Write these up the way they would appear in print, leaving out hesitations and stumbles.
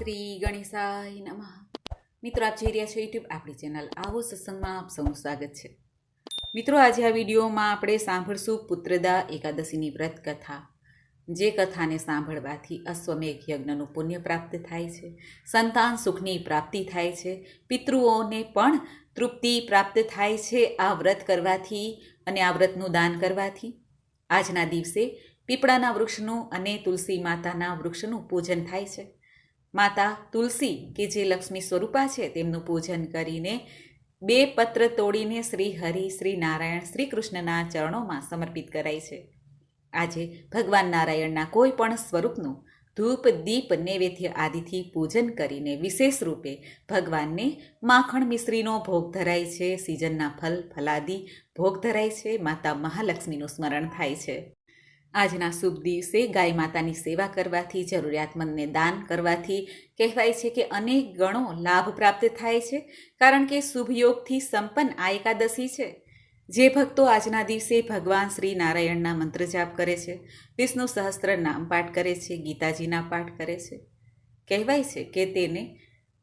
શ્રી ગણેશાય નમઃ. મિત્રો, આપ જોઈ રહ્યા છો યુટ્યુબ આપણી ચેનલ આવો સત્સંગમાં આપ સૌનું સ્વાગત છે. મિત્રો, આજે આ વિડીયોમાં આપણે સાંભળશું પુત્રદા એકાદશીની વ્રત કથા. જે કથાને સાંભળવાથી અશ્વમેઘ યજ્ઞનું પુણ્ય પ્રાપ્ત થાય છે, સંતાન સુખની પ્રાપ્તિ થાય છે, પિતૃઓને પણ તૃપ્તિ પ્રાપ્ત થાય છે આ વ્રત કરવાથી અને આ વ્રતનું દાન કરવાથી. આજના દિવસે પીપળાના વૃક્ષનું અને તુલસી માતાના વૃક્ષનું પૂજન થાય છે. માતા તુલસી કે જે લક્ષ્મી સ્વરૂપા છે તેમનું પૂજન કરીને 2 પત્ર તોડીને શ્રી હરિ, શ્રી નારાયણ, શ્રી કૃષ્ણના ચરણોમાં સમર્પિત કરાય છે. આજે ભગવાન નારાયણના કોઈ પણ સ્વરૂપનું ધૂપ, દીપ, નૈવેદ્ય આદિથી પૂજન કરીને વિશેષ રૂપે ભગવાનને માખણ મિશ્રીનો ભોગ ધરાય છે. સિઝનના ફલ ફલાદી ભોગ ધરાય છે. માતા મહાલક્ષ્મીનું સ્મરણ થાય છે. આજના શુભ દિવસે ગાય માતાની સેવા કરવાથી, જરૂરિયાતમંદને દાન કરવાથી કહેવાય છે કે અનેક ગણો લાભ પ્રાપ્ત થાય છે. કારણ કે શુભ યોગથી સંપન્ન આ એકાદશી છે. જે ભક્તો આજના દિવસે ભગવાન શ્રી નારાયણના મંત્ર જાપ કરે છે, વિષ્ણુ સહસ્ત્ર નામ પાઠ કરે છે, ગીતાજીના પાઠ કરે છે, કહેવાય છે કે તેને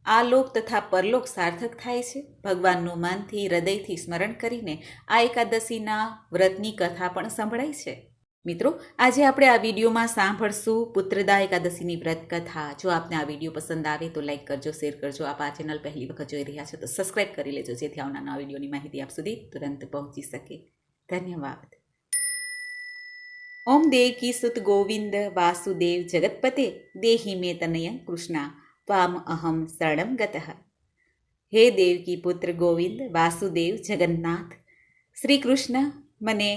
આલોક તથા પરલોક સાર્થક થાય છે. ભગવાનનું મનથી, હૃદયથી સ્મરણ કરીને આ એકાદશીના વ્રતની કથા પણ સંભળાય છે. મિત્રો, આજે આપણે આ વિડીયોમાં સાંભળશું પુત્રદા એકાદશીની વ્રત કથા. જો આપને આ વિડીયો પસંદ આવે તો લાઈક કરજો, શેર કરજો. આપ આ ચેનલ પહેલી વખત જોઈ રહ્યા છો તો સબસ્ક્રાઈબ કરી લેજો, જેથી આવનારા વિડીયોની માહિતી આપ સુધી તુરંત પહોંચી શકે. ધન્યવાદ. ઓમ દેવકી સુત ગોવિંદ વાસુદેવ જગતપતે દેહી મે તનય કૃષ્ણા ત્વામ અહમ શરણમ ગતઃ. હે દેવકી પુત્ર ગોવિંદ વાસુદેવ જગન્નાથ શ્રી કૃષ્ણ, મને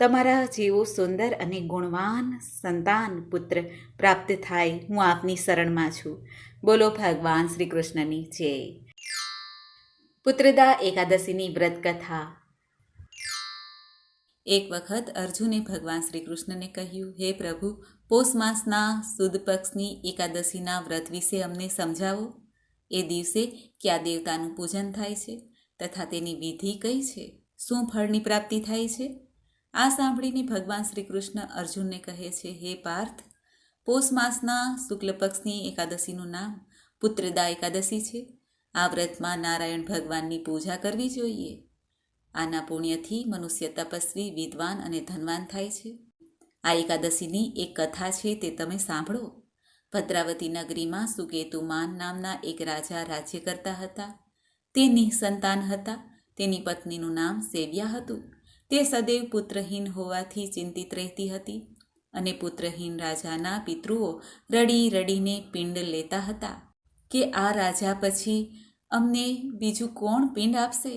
તમારા જેવો સુંદર અને ગુણવાન સંતાન પુત્ર પ્રાપ્ત થાય, હું આપની શરણમાં છું. બોલો ભગવાન શ્રી કૃષ્ણની જય. પુત્રદા એકાદશીની વ્રત કથા. એક વખત અર્જુને ભગવાન શ્રી કૃષ્ણને કહ્યું, હે પ્રભુ, પોષ માસના સુદ પક્ષની એકાદશીના વ્રત વિશે અમને સમજાવો. એ દિવસે કયા દેવતાનું પૂજન થાય છે તથા તેની વિધિ કઈ છે? શું ફળની પ્રાપ્તિ થાય છે? આ સાંભળીને ભગવાન શ્રી કૃષ્ણ અર્જુનને કહે છે, હે પાર્થ, પોષ માસના શુક્લ પક્ષની એકાદશીનું નામ પુત્રદા એકાદશી છે. આ વ્રતમાં નારાયણ ભગવાનની પૂજા કરવી જોઈએ. આના પુણ્યથી મનુષ્ય તપસ્વી, વિદ્વાન અને ધનવાન થાય છે. આ એકાદશીની એક કથા છે, તે તમે સાંભળો. ભદ્રાવતી નગરીમાં સુકેતુમાન નામના એક રાજા રાજ્ય કરતા હતા. તે નિઃસંતાન હતા. તેની પત્નીનું નામ સેવ્યા હતું. તે સદૈવ પુત્રહીન હોવાથી ચિંતિત રહેતી હતી અને પુત્રહીન રાજાના પિતૃઓ રડી રડીને પિંડ લેતા હતા કે આ રાજા પછી અમને બીજું કોણ પિંડ આપશે?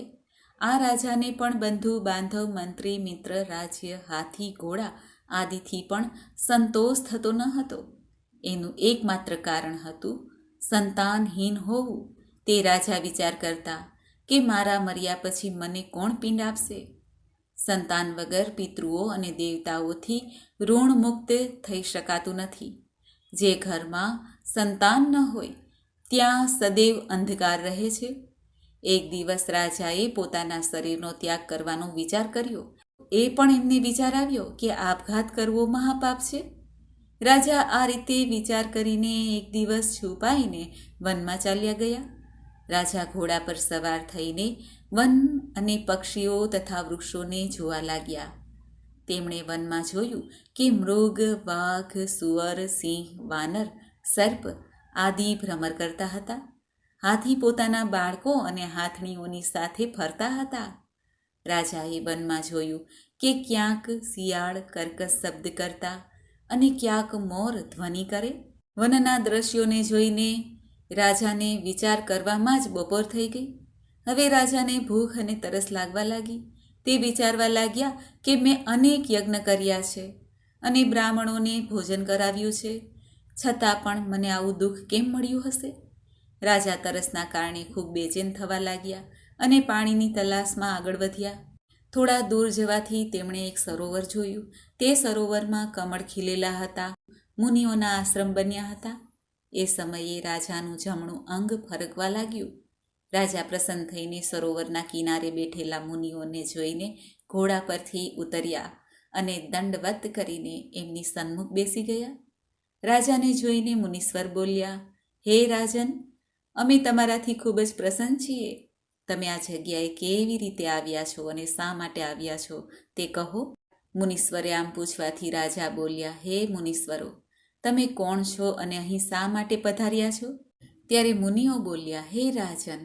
આ રાજાને પણ બંધુ બાંધવ, મંત્રી, મિત્ર, રાજ્ય, હાથી, ઘોડા આદિથી પણ સંતોષ થતો ન હતો. એનું એકમાત્ર કારણ હતું સંતાનહીન હોવું. તે રાજા વિચાર કરતા કે મારા મર્યા પછી મને કોણ પિંડ આપશે? સંતાન વગર પિતૃઓ અને દેવતાઓથી ઋણ મુક્ત થઈ શકાતું નથી. જે ઘરમાં સંતાન ન હોય ત્યાં સદૈવ અંધકાર રહે છે. એક દિવસ રાજાએ પોતાના શરીરનો ત્યાગ કરવાનો વિચાર કર્યો. એ પણ એમને વિચાર આવ્યો કે આપઘાત કરવો મહાપાપ છે. રાજા આ રીતે વિચાર કરીને એક દિવસ છુપાઈને વનમાં ચાલ્યા ગયા. રાજા ઘોડા પર સવાર થઈને વન અને પક્ષીઓ તથા વૃક્ષોને જોવા લાગ્યા. તેમણે વનમાં જોયું કે મૃગ, વાઘ, સુઅર, સિંહ, વાનર, સર્પ આદિ ભ્રમર કરતા હતા. હાથી પોતાના બાળકો અને હાથણીઓની સાથે ફરતા હતા. રાજાએ વનમાં જોયું કે ક્યાંક શિયાળ કર્કશ શબ્દ કરતા અને ક્યાંક મોર ધ્વનિ કરે. વનના દ્રશ્યોને જોઈને રાજાને વિચાર કરવામાં જ બપોર થઈ ગઈ. હવે રાજાને ભૂખ અને તરસ લાગવા લાગી. તે વિચારવા લાગ્યા કે મેં અનેક યજ્ઞ કર્યા છે અને બ્રાહ્મણોને ભોજન કરાવ્યું છે, છતાં પણ મને આવું દુઃખ કેમ મળ્યું હશે? રાજા તરસના કારણે ખૂબ બેચેન થવા લાગ્યા અને પાણીની તલાશમાં આગળ વધ્યા. થોડા દૂર જવાથી તેમણે એક સરોવર જોયું. તે સરોવરમાં કમળ ખીલેલા હતા. મુનિઓના આશ્રમ બન્યા હતા. એ સમયે રાજાનું જમણું અંગ ફરકવા લાગ્યું. રાજા પ્રસન્ન થઈને સરોવરના કિનારે બેઠેલા મુનિઓને જોઈને ઘોડા પરથી ઉતર્યા અને દંડવત કરીને એમની સન્મુખ બેસી ગયા. રાજાને જોઈને મુનીશ્વર બોલ્યા, હે રાજન, અમે તમારાથી ખૂબ જ પ્રસન્ન છીએ. તમે આ જગ્યાએ કેવી રીતે આવ્યા છો અને શા માટે આવ્યા છો તે કહો. મુનીશ્વરે આમ પૂછવાથી રાજા બોલ્યા, હે મુનીશ્વરો, તમે કોણ છો અને અહીં શા માટે પધાર્યા છો? ત્યારે મુનિઓ બોલ્યા, હે રાજન,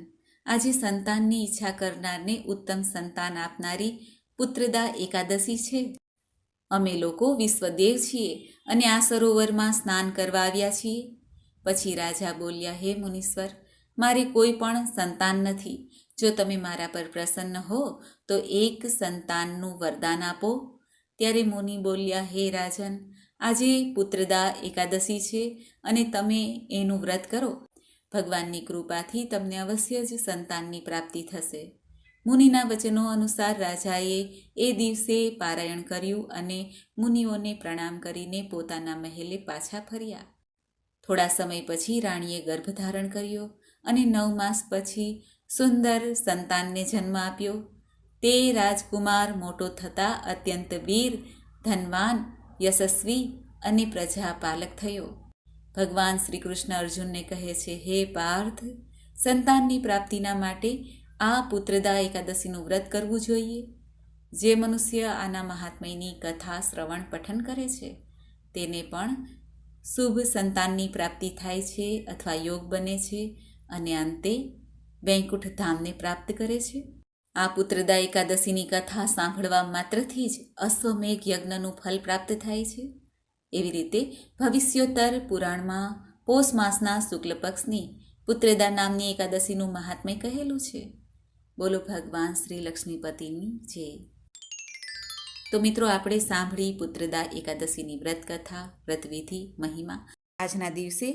આજે સંતાનની ઈચ્છા કરનારને ઉત્તમ સંતાન આપનારી પુત્રદા એકાદશી છે. અમે લોકો વિશ્વદેવ છીએ અને આ સરોવરમાં સ્નાન કરવા આવ્યા છીએ. પછી રાજા બોલ્યા, હે મુનીશ્વર, મારે કોઈ પણ સંતાન નથી. જો તમે મારા પર પ્રસન્ન હો તો એક સંતાનનું વરદાન આપો. ત્યારે મુનિ બોલ્યા, હે રાજન, આજે પુત્રદા એકાદશી છે અને તમે એનું વ્રત કરો. ભગવાનની કૃપાથી તમને અવશ્ય જ સંતાનની પ્રાપ્તિ થશે. મુનિના વચનો અનુસાર રાજાએ એ દિવસે પારાયણ કર્યું અને મુનિઓને પ્રણામ કરીને પોતાના મહેલે પાછા ફર્યા. થોડા સમય પછી રાણીએ ગર્ભધારણ કર્યો અને 9 માસ પછી સુંદર સંતાનને જન્મ આપ્યો. તે રાજકુમાર મોટો થતાં અત્યંત વીર, ધનવાન, યશસ્વી અને પ્રજાપાલક થયો. ભગવાન શ્રી કૃષ્ણ અર્જુનને કહે છે, હે પાર્થ, સંતાનની પ્રાપ્તિના માટે આ પુત્રદા એકાદશીનું વ્રત કરવું જોઈએ. જે મનુષ્ય આના મહાત્મ્યની કથા શ્રવણ પઠન કરે છે તેને પણ શુભ સંતાનની પ્રાપ્તિ થાય છે અથવા યોગ બને છે અને અંતે વૈકુંઠ ધામને પ્રાપ્ત કરે છે. આ પુત્રદા એકાદશીની કથા સાંભળવા માત્રથી જ અશ્વમેઘ યજ્ઞનું ફલ પ્રાપ્ત થાય છે. એવી રીતે ભવિષ્યોત્તર પુરાણમાં પોષ માસના શુક્લ પક્ષની પુત્રદા નામની એકાદશીનું મહાત્મ્ય કહેલું છે. બોલો ભગવાન શ્રી લક્ષ્મીપતિની જય. તો મિત્રો, આપણે સાંભળી પુત્રદા એકાદશીની વ્રતકથા, વ્રતવિધિ, મહિમા. આજના દિવસે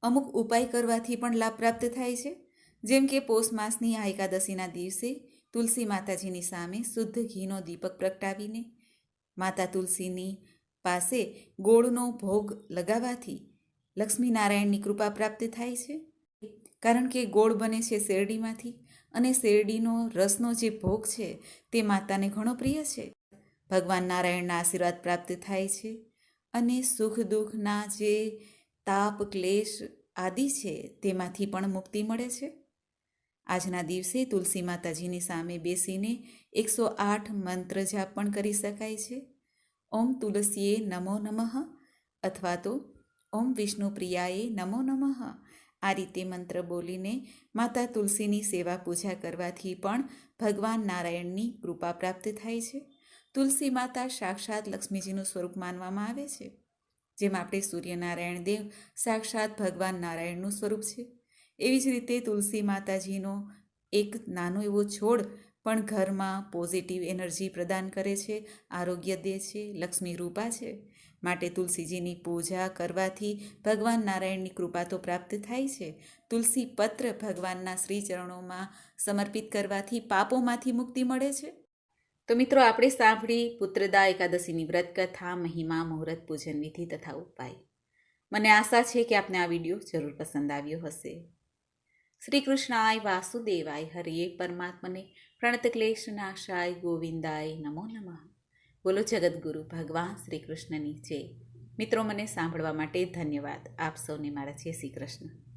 અમુક ઉપાય કરવાથી પણ લાભ પ્રાપ્ત થાય છે. જેમ કે પોષ માસની આ એકાદશીના દિવસે તુલસી માતાજીની સામે શુદ્ધ ઘીનો દીપક પ્રગટાવીને માતા તુલસીની પાસે ગોળનો ભોગ લગાવવાથી લક્ષ્મીનારાયણની કૃપા પ્રાપ્ત થાય છે. કારણ કે ગોળ બને છે શેરડીમાંથી અને શેરડીનો રસનો જે ભોગ છે તે માતાને ઘણો પ્રિય છે. ભગવાન નારાયણના આશીર્વાદ પ્રાપ્ત થાય છે અને સુખ દુઃખના જે તાપ, ક્લેશ આદિ છે તેમાંથી પણ મુક્તિ મળે છે. આજના દિવસે તુલસી માતાજીની સામે બેસીને 108 મંત્ર જાપ પણ કરી શકાય છે. ઓમ તુલસીએ નમો નમઃ અથવા તો ઓમ વિષ્ણુ પ્રિયાએ નમો નમઃ. આ રીતે મંત્ર બોલીને માતા તુલસીની સેવા પૂજા કરવાથી પણ ભગવાન નારાયણની કૃપા પ્રાપ્ત થાય છે. તુલસી માતા સાક્ષાત લક્ષ્મીજીનું સ્વરૂપ માનવામાં આવે છે. જેમ આપણે સૂર્યનારાયણ દેવ સાક્ષાત ભગવાન નારાયણનું સ્વરૂપ છે, એવી જ રીતે તુલસી માતાજીનો એક નાનો એવો છોડ પણ ઘરમાં પોઝિટિવ એનર્જી પ્રદાન કરે છે, આરોગ્ય દે છે, લક્ષ્મી રૂપા છે. માટે તુલસીજીની પૂજા કરવાથી ભગવાન નારાયણની કૃપા તો પ્રાપ્ત થાય છે. તુલસી પત્ર ભગવાનના શ્રી ચરણોમાં સમર્પિત કરવાથી પાપોમાંથી મુક્તિ મળે છે. તો મિત્રો, આપણે સાંભળી પુત્રદા એકાદશીની વ્રતકથા, મહિમા, મુહૂર્ત, પૂજન વિધિ તથા ઉપાય. મને આશા છે કે આપને આ વિડીયો જરૂર પસંદ આવ્યો હશે. શ્રી કૃષ્ણાય વાસુદેવાય હરિયે પરમાત્મને પ્રણત ક્લેશ નાશાય ગોવિંદાય નમો નમઃ. બોલો જગદગુરુ ભગવાન શ્રી કૃષ્ણની જય. મિત્રો, મને સાંભળવા માટે ધન્યવાદ. આપ સૌને મારા જય શ્રી કૃષ્ણ.